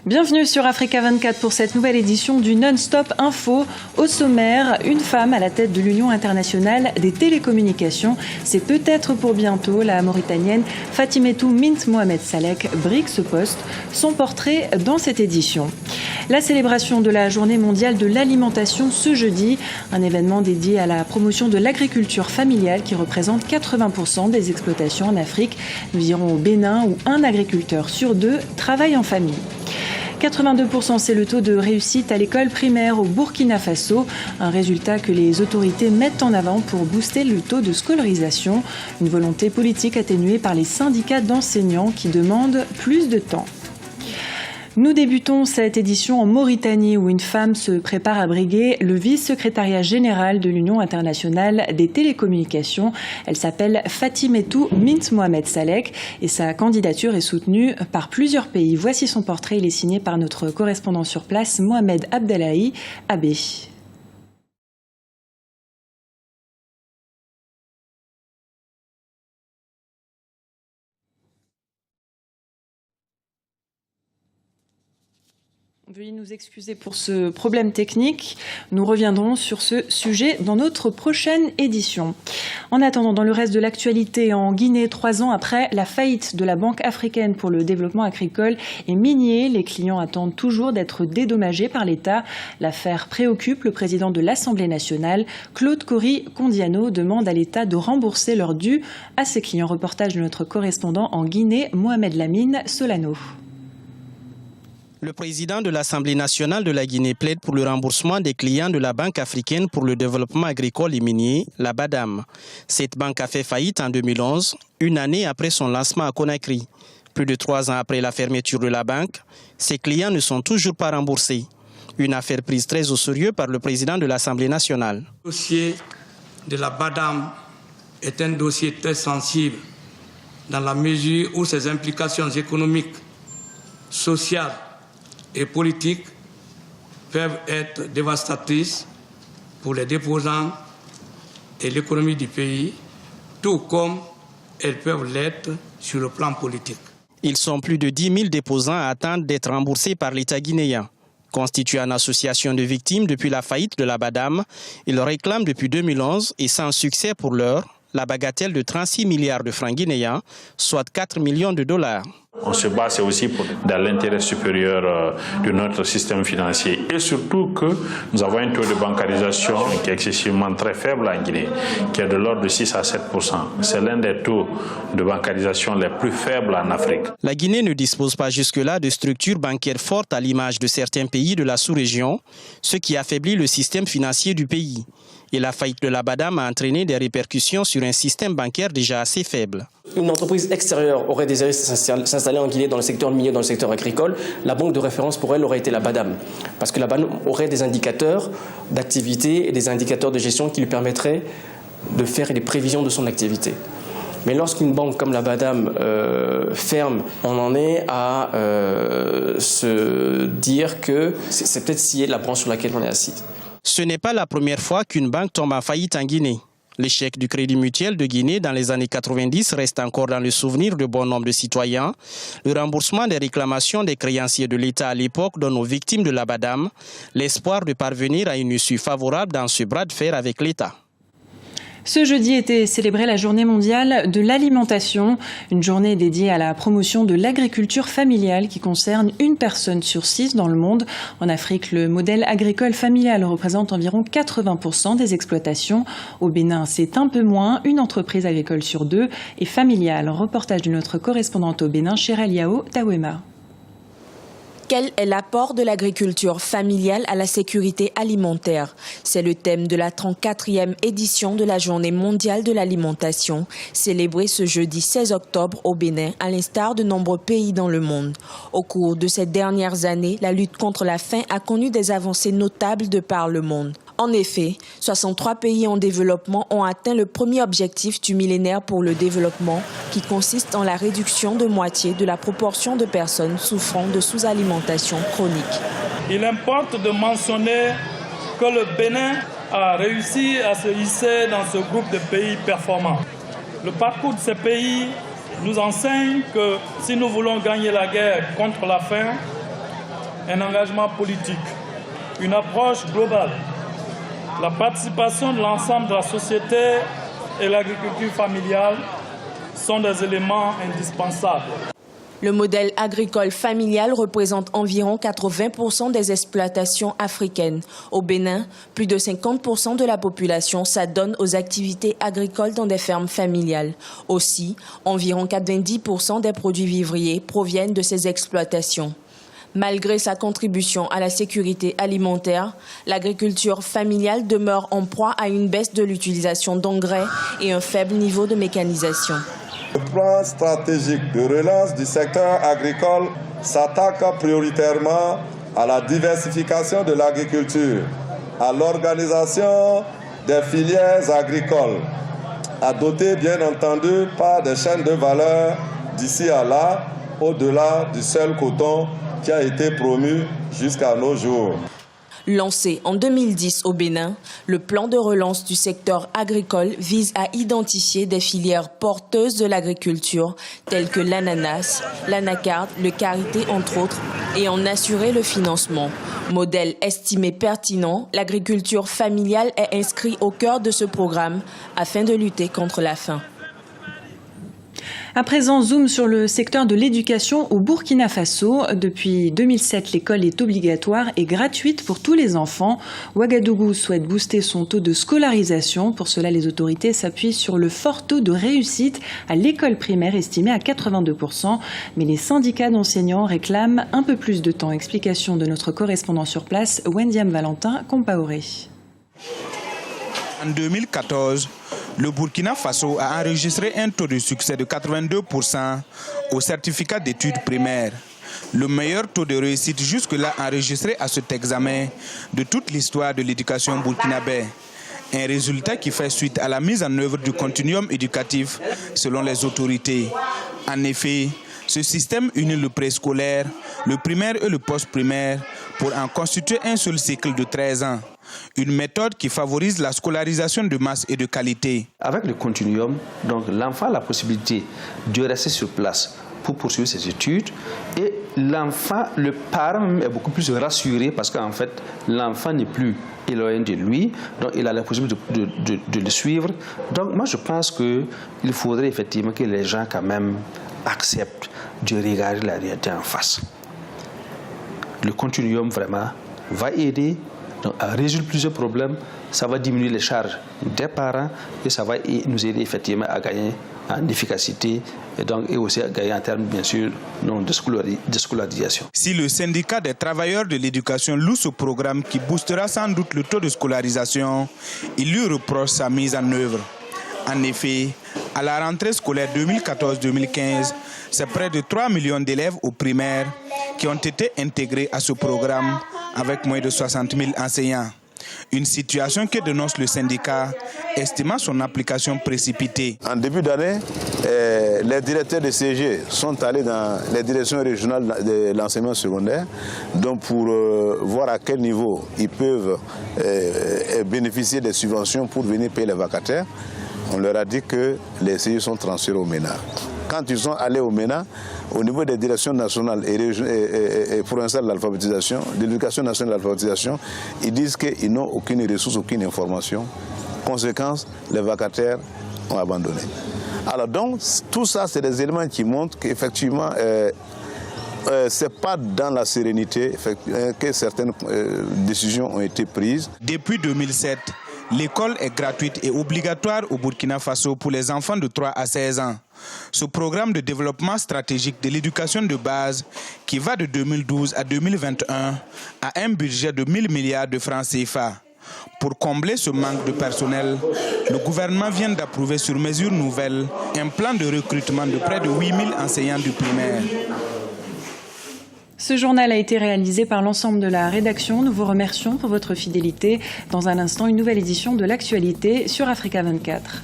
Bienvenue sur Africa 24 pour cette nouvelle édition du Non-Stop Info. Au sommaire, une femme à la tête de l'Union internationale des télécommunications. C'est peut-être pour bientôt. La Mauritanienne Fatimetou Mint Mohamed Salek brigue ce poste. Son portrait dans cette édition. La célébration de la Journée mondiale de l'alimentation ce jeudi. Un événement dédié à la promotion de l'agriculture familiale qui représente 80% des exploitations en Afrique. Nous irons au Bénin où un agriculteur sur deux travaille en famille. 82%, c'est le taux de réussite à l'école primaire au Burkina Faso. Un résultat que les autorités mettent en avant pour booster le taux de scolarisation. Une volonté politique atténuée par les syndicats d'enseignants qui demandent plus de temps. Nous débutons cette édition en Mauritanie où une femme se prépare à briguer le vice-secrétariat général de l'Union internationale des télécommunications. Elle s'appelle Fatimetou Mint Mohamed Salek et sa candidature est soutenue par plusieurs pays. Voici son portrait, il est signé par notre correspondant sur place, Mohamed Abdallahi Abé. Veuillez nous excuser pour ce problème technique. Nous reviendrons sur ce sujet dans notre prochaine édition. En attendant, dans le reste de l'actualité, en Guinée, 3 ans après la faillite de la Banque africaine pour le développement agricole et minier, les clients attendent toujours d'être dédommagés par l'État. L'affaire préoccupe le président de l'Assemblée nationale. Claude Kory-Kondiano demande à l'État de rembourser leurs dus à ses clients. Reportage de notre correspondant en Guinée, Mohamed Lamine Solano. Le président de l'Assemblée nationale de la Guinée plaide pour le remboursement des clients de la Banque africaine pour le développement agricole et minier, la BADAM. Cette banque a fait faillite en 2011, une année après son lancement à Conakry. Plus de 3 ans après la fermeture de la banque, ses clients ne sont toujours pas remboursés. Une affaire prise très au sérieux par le président de l'Assemblée nationale. Le dossier de la BADAM est un dossier très sensible dans la mesure où ses implications économiques, sociales et politiques peuvent être dévastatrices pour les déposants et l'économie du pays, tout comme elles peuvent l'être sur le plan politique. Ils sont plus de 10 000 déposants à attendre d'être remboursés par l'État guinéen. Constitué en association de victimes depuis la faillite de la BADAM, ils réclament depuis 2011 et sans succès pour l'heure la bagatelle de 36 milliards de francs guinéens, soit 4 millions de dollars. On se bat, c'est aussi dans l'intérêt supérieur de notre système financier et surtout que nous avons un taux de bancarisation qui est excessivement très faible en Guinée, qui est de l'ordre de 6 à 7%. C'est l'un des taux de bancarisation les plus faibles en Afrique. La Guinée ne dispose pas jusque-là de structures bancaires fortes à l'image de certains pays de la sous-région, ce qui affaiblit le système financier du pays. Et la faillite de la BADAM a entraîné des répercussions sur un système bancaire déjà assez faible. Une entreprise extérieure aurait désiré s'installer en Guinée dans le secteur minier, dans le secteur agricole. La banque de référence pour elle aurait été la BADAM. Parce que la BADAM aurait des indicateurs d'activité et des indicateurs de gestion qui lui permettraient de faire des prévisions de son activité. Mais lorsqu'une banque comme la BADAM ferme, on en est à se dire que c'est peut-être scier la branche sur laquelle on est assis. Ce n'est pas la première fois qu'une banque tombe en faillite en Guinée. L'échec du Crédit Mutuel de Guinée dans les années 90 reste encore dans le souvenir de bon nombre de citoyens. Le remboursement des réclamations des créanciers de l'État à l'époque donne aux victimes de la BADAM l'espoir de parvenir à une issue favorable dans ce bras de fer avec l'État. Ce jeudi était célébrée la Journée mondiale de l'alimentation, une journée dédiée à la promotion de l'agriculture familiale qui concerne 1 personne sur 6 dans le monde. En Afrique, le modèle agricole familial représente environ 80% des exploitations. Au Bénin, c'est un peu moins, 1 entreprise agricole sur 2 est familiale. Reportage de notre correspondante au Bénin, Chérel Yao Tawema. Quel est l'apport de l'agriculture familiale à la sécurité alimentaire? C'est le thème de la 34e édition de la Journée mondiale de l'alimentation, célébrée ce jeudi 16 octobre au Bénin, à l'instar de nombreux pays dans le monde. Au cours de ces dernières années, la lutte contre la faim a connu des avancées notables de par le monde. En effet, 63 pays en développement ont atteint le premier objectif du millénaire pour le développement, qui consiste en la réduction de moitié de la proportion de personnes souffrant de sous-alimentation chronique. Il importe de mentionner que le Bénin a réussi à se hisser dans ce groupe de pays performants. Le parcours de ces pays nous enseigne que si nous voulons gagner la guerre contre la faim, un engagement politique, une approche globale, la participation de l'ensemble de la société et l'agriculture familiale sont des éléments indispensables. Le modèle agricole familial représente environ 80% des exploitations africaines. Au Bénin, plus de 50% de la population s'adonne aux activités agricoles dans des fermes familiales. Aussi, environ 90% des produits vivriers proviennent de ces exploitations. Malgré sa contribution à la sécurité alimentaire, l'agriculture familiale demeure en proie à une baisse de l'utilisation d'engrais et un faible niveau de mécanisation. Le plan stratégique de relance du secteur agricole s'attaque prioritairement à la diversification de l'agriculture, à l'organisation des filières agricoles, à doter bien entendu par des chaînes de valeur d'ici à là, au-delà du seul coton qui a été promu jusqu'à nos jours. Lancé en 2010 au Bénin, le plan de relance du secteur agricole vise à identifier des filières porteuses de l'agriculture telles que l'ananas, l'anacarde, le karité entre autres et en assurer le financement. Modèle estimé pertinent, l'agriculture familiale est inscrite au cœur de ce programme afin de lutter contre la faim. À présent, zoom sur le secteur de l'éducation au Burkina Faso. Depuis 2007, l'école est obligatoire et gratuite pour tous les enfants. Ouagadougou souhaite booster son taux de scolarisation. Pour cela, les autorités s'appuient sur le fort taux de réussite à l'école primaire estimé à 82%. Mais les syndicats d'enseignants réclament un peu plus de temps. Explication de notre correspondant sur place, Wendiam Valentin Compaoré. En 2014, le Burkina Faso a enregistré un taux de succès de 82% au certificat d'études primaires. Le meilleur taux de réussite jusque-là enregistré à cet examen de toute l'histoire de l'éducation burkinabé. Un résultat qui fait suite à la mise en œuvre du continuum éducatif selon les autorités. En effet, ce système unit le préscolaire, le primaire et le post-primaire pour en constituer un seul cycle de 13 ans. Une méthode qui favorise la scolarisation de masse et de qualité. Avec le continuum, donc l'enfant a la possibilité de rester sur place pour poursuivre ses études et l'enfant, le parent même est beaucoup plus rassuré parce qu'en fait l'enfant n'est plus éloigné de lui, donc il a la possibilité de le suivre. Donc moi je pense qu'il faudrait effectivement que les gens quand même acceptent de regarder la réalité en face. Le continuum vraiment va aider donc, à résoudre plusieurs problèmes, ça va diminuer les charges des parents et ça va nous aider effectivement à gagner en efficacité et aussi à gagner en termes bien sûr de scolarisation. Si le syndicat des travailleurs de l'éducation loue ce programme qui boostera sans doute le taux de scolarisation, il lui reproche sa mise en œuvre. En effet, à la rentrée scolaire 2014-2015, c'est près de 3 millions d'élèves au primaire qui ont été intégrés à ce programme avec moins de 60 000 enseignants. Une situation que dénonce le syndicat, estimant son application précipitée. En début d'année, les directeurs de CG sont allés dans les directions régionales de l'enseignement secondaire donc pour voir à quel niveau ils peuvent bénéficier des subventions pour venir payer les vacataires. On leur a dit que les CG sont transférés au MENA. Quand ils sont allés au MENA, au niveau des directions nationales et provinciales de l'alphabétisation, de l'éducation nationale de l'alphabétisation, ils disent qu'ils n'ont aucune ressource, aucune information. Conséquence, les vacataires ont abandonné. Alors donc, tout ça, c'est des éléments qui montrent qu'effectivement, ce n'est pas dans la sérénité que certaines décisions ont été prises. Depuis 2007, l'école est gratuite et obligatoire au Burkina Faso pour les enfants de 3 à 16 ans. Ce programme de développement stratégique de l'éducation de base, qui va de 2012 à 2021, a un budget de 1 000 milliards de francs CFA. Pour combler ce manque de personnel, le gouvernement vient d'approuver sur mesure nouvelle un plan de recrutement de près de 8 000 enseignants du primaire. Ce journal a été réalisé par l'ensemble de la rédaction. Nous vous remercions pour votre fidélité. Dans un instant, une nouvelle édition de l'actualité sur Africa 24.